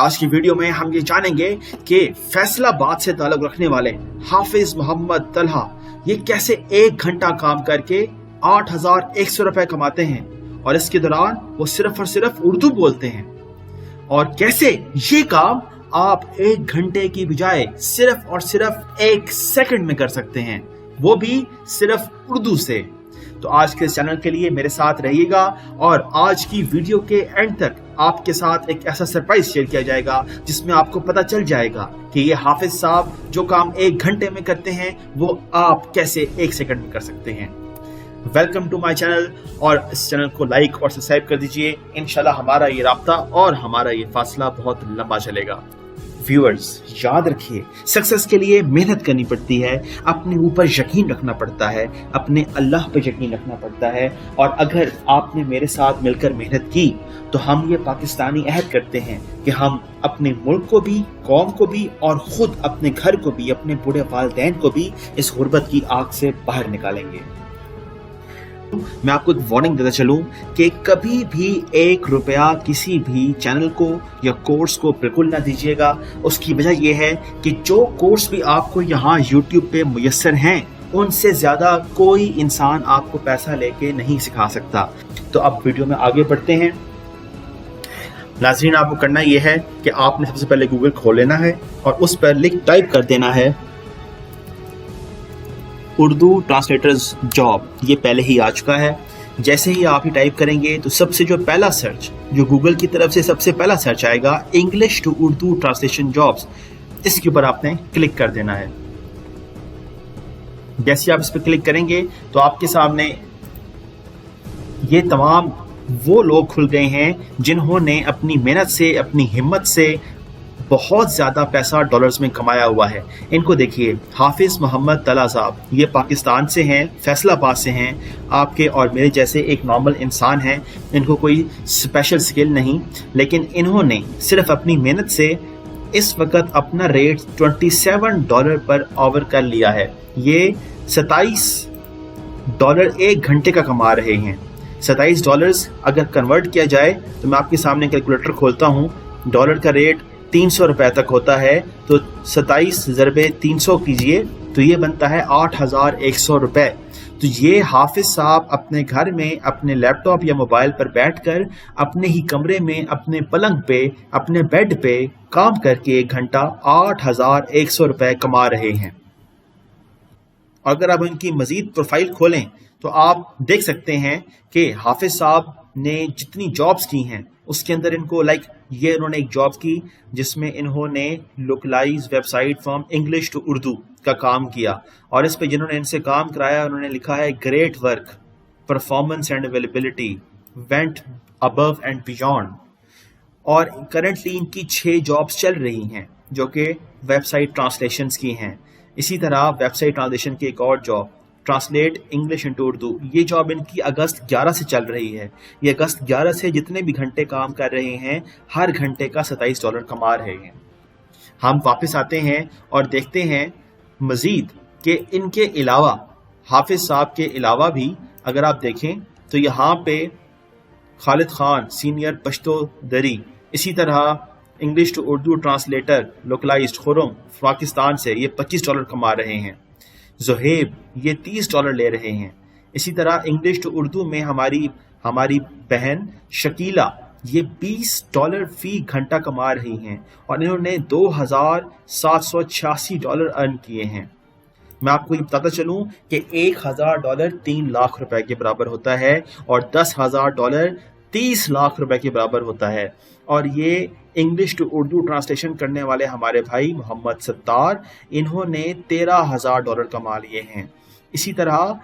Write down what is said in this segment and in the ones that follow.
आज की वीडियो में हम ये जानेंगे कि फैसलाबाद से ताल्लुक रखने वाले हाफिज मोहम्मद तलहा ये कैसे 1 घंटा काम करके 8,100 रुपए कमाते हैं और इसके दौरान वो सिर्फ और सिर्फ उर्दू बोलते हैं, और कैसे ये काम आप 1 घंटे की बजाय सिर्फ और सिर्फ 1 सेकंड में कर सकते हैं, वो भी सिर्फ उर्दू से। तो आज के इस चैनल के लिए मेरे साथ रहिएगा और आज की वीडियो के एंड तक आपके साथ एक ऐसा सरप्राइज शेयर किया जाएगा जिसमें आपको पता चल जाएगा कि ये हाफिज साहब जो काम 1 घंटे में करते हैं वो आप कैसे 1 सेकंड में कर सकते हैं। वेलकम टू माय चैनल, और इस चैनल को लाइक और सब्सक्राइब कर दीजिए। इंशाल्लाह हमारा ये राब्ता और हमारा ये फासला बहुत लंबा चलेगा। व्यूअर्स, याद रखिए, सक्सेस के लिए मेहनत करनी पड़ती है, अपने ऊपर यकीन रखना पड़ता है, अपने अल्लाह पे यकीन रखना पड़ता है। और अगर आपने मेरे साथ मिलकर मेहनत की तो हम ये पाकिस्तानी अहद करते हैं कि हम अपने मुल्क को भी, कौम को भी और खुद अपने घर को भी, अपने बूढ़े वालिदैन को भी इस गुर्बत की आग से बाहर निकालेंगे। मैं आपको एक वार्निंग देता चलूं कि कभी भी 1 रुपया किसी भी चैनल को या कोर्स को बिल्कुल ना दीजिएगा। उसकी वजह यह है कि जो कोर्स भी आपको यहाँ YouTube पे मुयस्सर हैं उनसे ज़्यादा कोई इंसान आपको पैसा लेके नहीं सिखा सकता। तो अब वीडियो में आगे बढ़ते हैं। नाज़रीन, आपको करना यह है कि आपने सबसे पहले गूगल खोल लेना है और उस पर लिंक टाइप कर देना है उर्दू ट्रांसलेटर्स जॉब। ये पहले ही आ चुका है। जैसे ही आप ये टाइप करेंगे तो सबसे जो पहला सर्च जो गूगल की तरफ से सबसे पहला सर्च आएगा, English to Urdu translation jobs, इसके ऊपर आपने क्लिक कर देना है। जैसे आप इस पर क्लिक करेंगे तो आपके सामने ये तमाम वो लोग खुल गए हैं जिन्होंने अपनी मेहनत से, अपनी हिम्मत से बहुत ज़्यादा पैसा डॉलर्स में कमाया हुआ है। इनको देखिए, हाफिज मोहम्मद तलहा साहब, ये पाकिस्तान से हैं, फैसलाबाद से हैं। आपके और मेरे जैसे एक नॉर्मल इंसान हैं, इनको कोई स्पेशल स्किल नहीं, लेकिन इन्होंने सिर्फ अपनी मेहनत से इस वक्त अपना रेट $27 पर आवर कर लिया है। ये $27 1 घंटे का कमा रहे हैं। $27 अगर कन्वर्ट किया जाए तो मैं आपके सामने कैलकुलेटर खोलता हूँ, डॉलर का रेट 300 रुपए तक होता है, तो 27 ज़रबे 300 कीजिए तो ये बनता है 8,100 रुपए। तो ये हाफिज साहब अपने घर में अपने लैपटॉप या मोबाइल पर बैठकर अपने ही कमरे में, अपने पलंग पे, अपने बेड पे काम करके 1 घंटा 8,100 रुपए कमा रहे हैं। अगर आप इनकी मजीद प्रोफाइल खोलें तो आप देख सकते हैं कि हाफिज साहब ने जितनी जॉब्स की हैं उसके अंदर इनको ये इन्होंने एक जॉब की जिसमें इन्होंने localize website from English to Urdu का काम किया, और इस पे जिन्होंने इनसे काम कराया उन्होंने लिखा है great work, performance and availability, went above and beyond. और करंटली इनकी 6 जॉब्स चल रही हैं जो कि वेबसाइट ट्रांसलेशंस की हैं। इसी तरह वेबसाइट ट्रांसलेशन की एक और job, translate English into Urdu, ये जॉब इनकी अगस्त 11 से चल रही है। ये अगस्त 11 से जितने भी घंटे काम कर रहे हैं हर घंटे का $27 कमा रहे हैं। हम वापस आते हैं और देखते हैं मजीद कि इनके अलावा, हाफिज साहब के अलावा भी अगर आप देखें तो यहाँ पे खालिद खान सीनियर पश्तो दरी, इसी तरह English to Urdu translator localized Khurram Pakistan से ये $25 कमा रहे हैं। ज़ुहैब ये $30 ले रहे हैं। इसी तरह इंग्लिश टू उर्दू में हमारी बहन शकीला ये $20 फी घंटा कमा रही हैं और इन्होंने $2,786 अर्न किए हैं। मैं आपको ये बताता चलूं कि $1,000 3 लाख रुपए के बराबर होता है और $10,000 30 लाख रुपए के बराबर होता है। और ये इंग्लिश टू उर्दू ट्रांसलेशन करने वाले हमारे भाई मोहम्मद सत्तार, इन्होंने $13,000 कमा लिए हैं। इसी तरह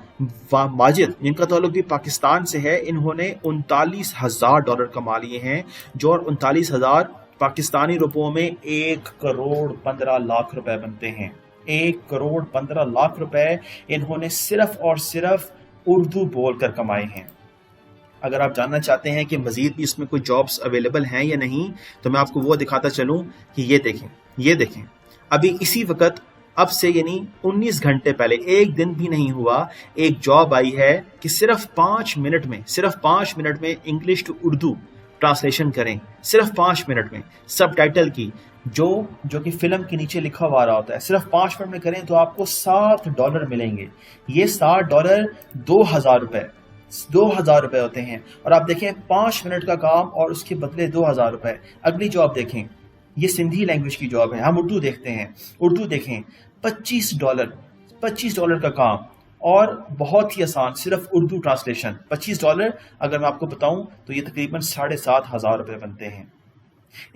माजिद, जिनका ताल्लुक भी पाकिस्तान से है, इन्होंने $39,000 कमा लिए हैं, जो 39,000 पाकिस्तानी रुपयों में 1,15,00,000 रुपए बनते हैं। 1,15,00,000 रुपए इन्होंने सिर्फ और सिर्फ उर्दू बोलकर कमाए हैं। अगर आप जानना चाहते हैं कि मजीद भी इसमें कोई जॉब्स अवेलेबल हैं या नहीं, तो मैं आपको वो दिखाता चलूं कि ये देखें अभी इसी वक्त, अब से यानी 19 घंटे पहले, 1 दिन भी नहीं हुआ, एक जॉब आई है कि सिर्फ 5 मिनट में इंग्लिश टू उर्दू ट्रांसलेशन करें सिर्फ 5 मिनट में, सब टाइटल की जो कि फिल्म के नीचे लिखा हुआ रहा होता है, सिर्फ 5 मिनट में करें तो आपको $7 मिलेंगे। ये $7 2,000 रुपए होते हैं। और आप देखें 5 मिनट का काम और उसके बदले 2,000 रुपए। अगली जॉब देखें, ये सिंधी लैंग्वेज की जॉब है। हम उर्दू देखते हैं, उर्दू देखें $25 का काम और बहुत ही आसान, सिर्फ उर्दू ट्रांसलेशन। $25 अगर मैं आपको बताऊं तो ये तकरीबन 7,500 रुपए बनते हैं।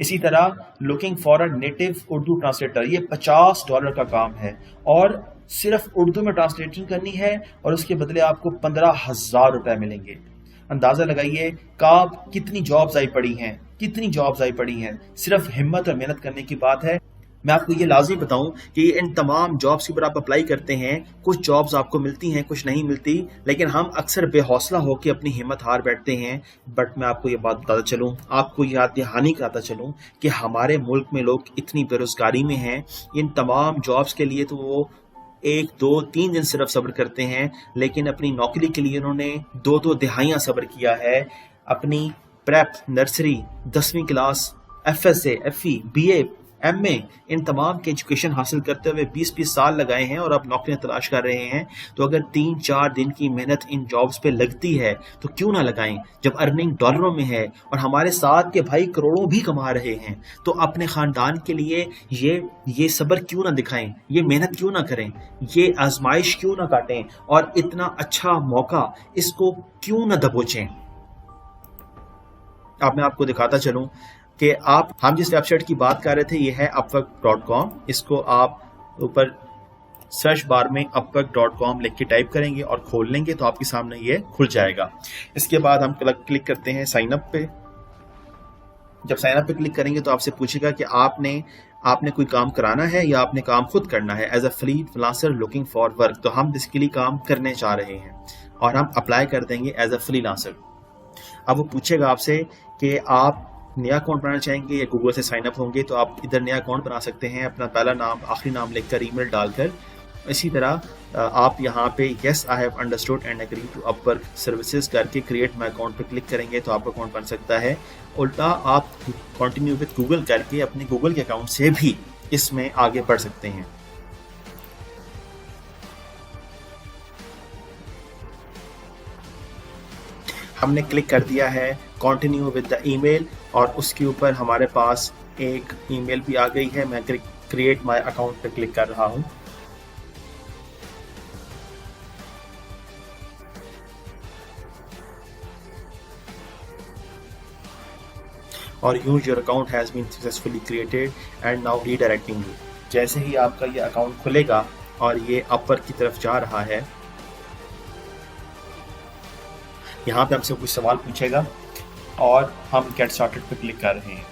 इसी तरह looking for a native Urdu translator, ये $50 का काम है और सिर्फ उर्दू में ट्रांसलेशन करनी है और उसके बदले आपको 15,000 रुपए मिलेंगे। अंदाजा लगाइए कितनी जॉब्स आई पड़ी हैं। सिर्फ हिम्मत और मेहनत करने की बात है। मैं आपको ये लाजमी बताऊं कि इन तमाम जॉब्स के ऊपर आप अप्लाई करते हैं, कुछ जॉब्स आपको मिलती हैं, कुछ नहीं मिलती, लेकिन हम अक्सर बेहौसला होकर अपनी हिम्मत हार बैठते हैं। बट मैं आपको ये बात बताता चलूं, आपको याद दहानी कराता चलूं कि हमारे मुल्क में लोग इतनी बेरोजगारी में हैं, इन तमाम जॉब्स के लिए तो वो 1, 2, 3 दिन सिर्फ सब्र करते हैं, लेकिन अपनी नौकरी के लिए उन्होंने 2 दहाइयाँ सब्र किया है। अपनी प्रेप, नर्सरी, 10वीं class, FSA, FE, BA, MA, इन तमाम के एजुकेशन हासिल करते हुए 20-20 साल लगाए हैं और अब नौकरियां तलाश कर रहे हैं। तो अगर 3-4 दिन की मेहनत इन जॉब्स पे लगती है तो क्यों ना लगाएं, जब अर्निंग डॉलरों में है और हमारे साथ के भाई करोड़ों भी कमा रहे हैं। तो अपने खानदान के लिए ये सब्र क्यों ना दिखाएं, ये मेहनत क्यों ना करें, ये आजमाइश क्यों ना काटें और इतना अच्छा मौका इसको क्यों ना दबोचें। अब मैं आपको दिखाता चलूं कि हम जिस वेबसाइट की बात कर रहे थे ये है upwork.com। इसको आप ऊपर सर्च बार में upwork.com लिख के टाइप करेंगे और खोल लेंगे तो आपके सामने ये खुल जाएगा। इसके बाद हम क्लिक करते हैं साइन अप पे। जब साइन अप पे क्लिक करेंगे तो आपसे पूछेगा कि आपने कोई काम कराना है या आपने काम खुद करना है। As a freelancer looking for work, तो हम बेसिकली काम करने चाह रहे हैं और हम अप्लाई कर देंगे एज अ फ्रीलांसर। अब वो पूछेगा आपसे कि आप नया अकाउंट बनाना चाहेंगे या गूगल से साइन अप होंगे, तो आप इधर नया अकाउंट बना सकते हैं, अपना पहला नाम आखिरी नाम लिखकर ईमेल डालकर। इसी तरह आप यहाँ पे yes I have understood and agree to Upwork services करके क्रिएट माई अकाउंट पे क्लिक करेंगे तो आपका अकाउंट बन सकता है। उल्टा आप कंटिन्यू विद गूगल करके अपने गूगल के अकाउंट से भी इसमें आगे बढ़ सकते हैं। हमने क्लिक कर दिया है कंटिन्यू विद द ईमेल और उसके ऊपर हमारे पास एक ईमेल भी आ गई है। मैं क्रिएट माय अकाउंट पे क्लिक कर रहा हूं। और use your account has been successfully created and now redirecting you. जैसे ही आपका ये अकाउंट खुलेगा और ये अपवर्क की तरफ जा रहा है, यहाँ पे हमसे कुछ सवाल पूछेगा और हम गेट स्टार्टेड पे क्लिक कर रहे हैं।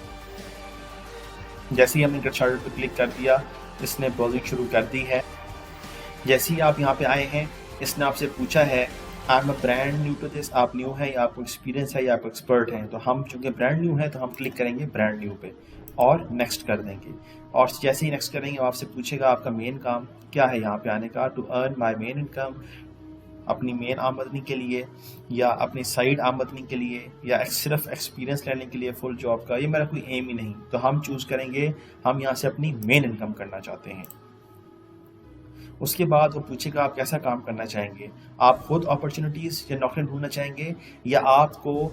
जैसे ही हमने गेट स्टार्टेड पे क्लिक कर दिया, इसने ब्राउजिंग शुरू कर दी है। जैसे ही आप यहाँ पे आए हैं, इसने आपसे पूछा है I am a brand new to this, आप न्यू है या आपको एक्सपीरियंस है या आप एक्सपर्ट हैं। तो हम चूँकि ब्रांड न्यू है तो हम क्लिक करेंगे ब्रांड न्यू पे और नेक्स्ट कर देंगे। और जैसे ही नेक्स्ट करेंगे आपसे पूछेगा आपका मेन काम क्या है यहाँ पे आने का। To earn my main income, अपनी मेन आमदनी के लिए या अपनी साइड आमदनी के लिए या सिर्फ एक्सपीरियंस लेने के लिए फुल जॉब का, ये मेरा कोई एम ही नहीं। तो हम चूज़ करेंगे हम यहाँ से अपनी मेन इनकम करना चाहते हैं। उसके बाद वो पूछेगा आप कैसा काम करना चाहेंगे, आप खुद अपॉर्चुनिटीज़ या नौकरी ढूंढना चाहेंगे या आपको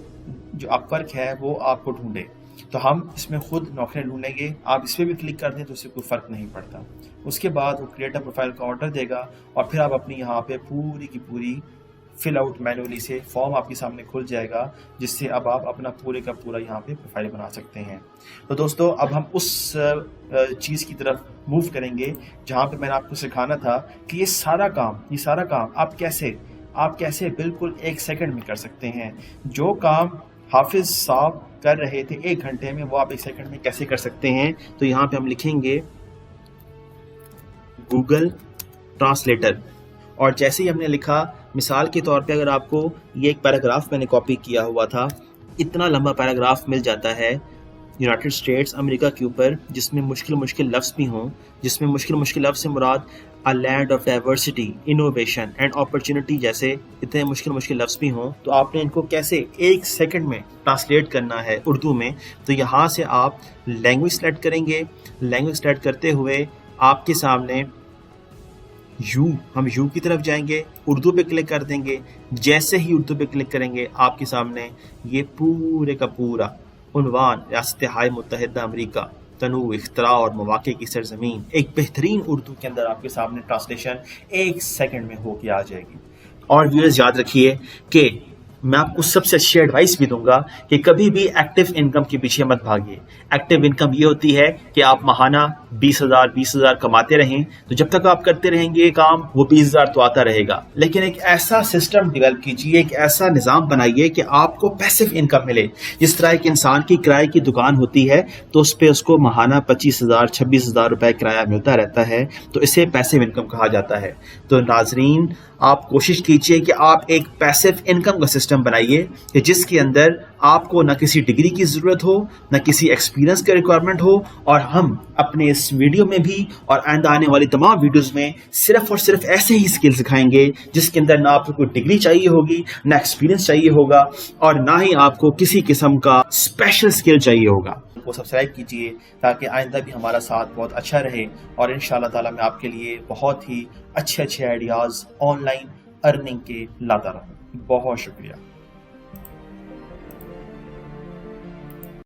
जो अपवर्क है वो आपको ढूंढे। तो हम इसमें खुद नौकरियाँ ढूंढेंगे। आप इस पर भी क्लिक कर दें तो उससे कोई फ़र्क नहीं पड़ता। उसके बाद वो क्रिएट अ प्रोफाइल का ऑर्डर देगा और फिर आप अपनी यहाँ पे पूरी की पूरी फिल आउट मैनुअली से फॉर्म आपके सामने खुल जाएगा, जिससे अब आप अपना पूरे का पूरा यहाँ पे प्रोफाइल बना सकते हैं। तो दोस्तों अब हम उस चीज़ की तरफ मूव करेंगे जहाँ पे मैंने आपको सिखाना था कि ये सारा काम आप कैसे बिल्कुल 1 सेकंड में कर सकते हैं। जो काम हाफिज़ साहब कर रहे थे 1 घंटे में, वो आप 1 सेकंड में कैसे कर सकते हैं। तो यहाँ पे हम लिखेंगे गूगल ट्रांसलेटर और जैसे ही हमने लिखा, मिसाल के तौर पे अगर आपको ये एक पैराग्राफ मैंने कॉपी किया हुआ था, इतना लंबा पैराग्राफ मिल जाता है यूनाइटेड स्टेट्स अमेरिका के ऊपर जिसमें मुश्किल लफ्ज़ भी हों, जिसमें मुश्किल लफ्ज़ से मुराद a land of diversity, innovation and opportunity जैसे इतने मुश्किल लफ्ज़ भी हों, तो आपने इनको कैसे 1 सेकंड में ट्रांसलेट करना है उर्दू में। तो यहाँ से आप लैंग्वेज सेलेक्ट करेंगे, लैंग्वेज सेलेक्ट करते हुए आपके सामने हम यू की तरफ जाएंगे, उर्दू पे क्लिक कर देंगे। जैसे ही उर्दू पे क्लिक करेंगे आपके सामने ये पूरे का पूरा उन्वान रियासत-ए मुत्तहिदा अमेरिका, तनूव, इख्तरा और मौक़े की सरजमीन एक बेहतरीन उर्दू के अंदर आपके सामने ट्रांसलेशन 1 सेकंड में होके आ जाएगी। और व्यूअर्स याद रखिए कि मैं आपको सबसे अच्छी एडवाइस भी दूंगा कि कभी भी एक्टिव इनकम के पीछे मत भागिए। एक्टिव इनकम ये होती है कि आप माहाना 20,000 कमाते रहें, तो जब तक आप करते रहेंगे ये काम वो 20,000 तो आता रहेगा। लेकिन एक ऐसा सिस्टम डेवलप कीजिए, एक ऐसा निज़ाम बनाइए कि आपको पैसिव इनकम मिले। जिस तरह एक इंसान की किराए की दुकान होती है तो उस पर उसको माहाना 25,000 26,000 रुपए किराया मिलता रहता है, तो इसे पैसिव इनकम कहा जाता है। तो नाजरीन, आप कोशिश कीजिए कि आप एक पैसिव इनकम का सिस्टम बनाइए कि जिसके अंदर आपको ना किसी डिग्री की ज़रूरत हो, ना किसी एक्सपीरियंस की रिक्वायरमेंट हो, और हम अपने इस वीडियो में भी और आइंदा आने वाली तमाम वीडियोस में सिर्फ और सिर्फ ऐसे ही स्किल सिखाएंगे जिसके अंदर ना आपको कोई डिग्री चाहिए होगी, ना एक्सपीरियंस चाहिए होगा, और ना ही आपको किसी किस्म का स्पेशल स्किल चाहिए होगा। को सब्सक्राइब कीजिए ताकि आइंदा भी हमारा साथ बहुत अच्छा रहे, और इंशाअल्लाह ताला मैं आपके लिए बहुत ही अच्छे आइडियाज़ ऑनलाइन अर्निंग के लाता रहूँ। बहुत शुक्रिया।